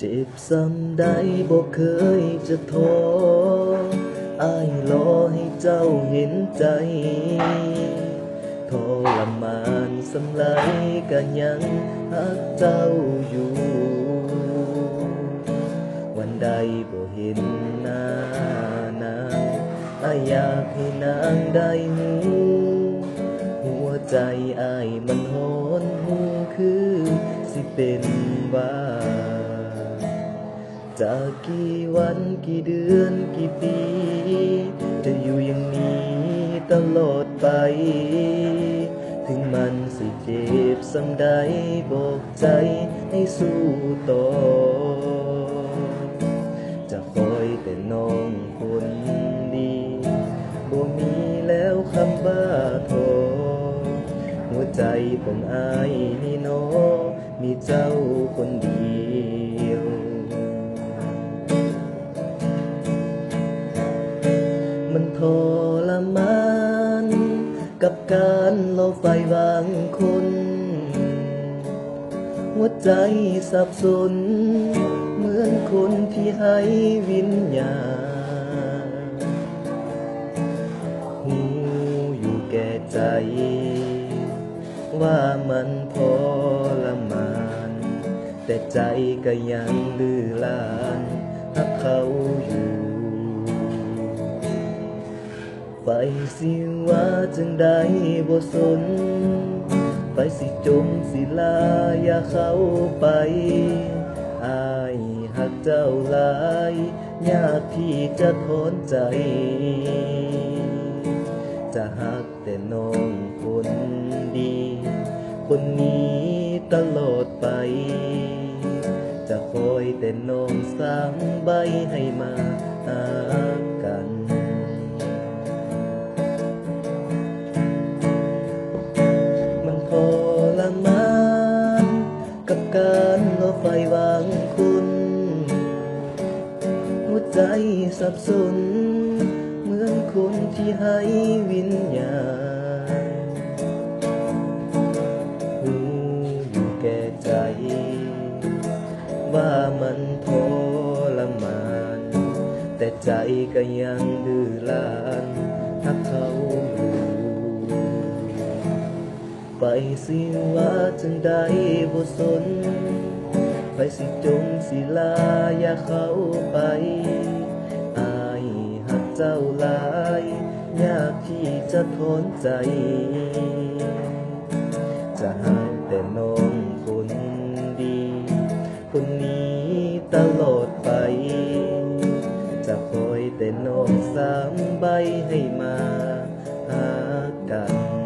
จ็บซ้ำใดบ่เคยจะท้ออ้ายรอให้เจ้าเห็นใจทรมานสำไรก็ยังหักเจ้าอยู่วันใดบ่เห็นหน้านางอ้ายอยากให้นางได้หูหัวใจอ้ายมันโหนหูคือสิเป็นบ้าจากกี่วันกี่เดือนกี่ปีจะอยู่อย่างนี้ตลอดไปถึงมันสิเจ็บซ้ำใดบอกใจให้สู้ต่อจะคอยแต่น้องคนดีบ่มีแล้วคำบ้าทอหัวใจของอ้ายนี่น้อมีเจ้าคนเดียวมันทรมานกับการรอไฟบางคนหัวใจสับสนเหมือนคนที่ให้วิญญาณหูอยู่แก่ใจว่ามันทรมานแต่ใจก็ยังดื้อลานหักเขาอยู่ไปสิว่าจึงได้บ่สนไปสิจมสิลาอย่าเข้าไปอ้ายหักเจ้าหลายยากที่จะทนใจจะหักแต่น้องคนดีคนนี้ตลอดไปจะคอยแต่น้องสามใบให้มาหากันมันทรมานกับการรอไฟวางคุณหัวใจสับสนเหมือนคนที่ให้วิญญาณหูอยู่แก่ใจว่ามันทรมานแต่ใจก็ยังดื้อลานหักเขาอยู่ไปสิว่าจึงได้บ่สนไปสิจมสิลาอย่าเข้าไปอ้ายหักเจ้าหลายยากที่จะทนใจจะหักแต่น้องคนดีคนนี้ตลอดไปจะคอยแต่น้องสามใบให้มาหากัน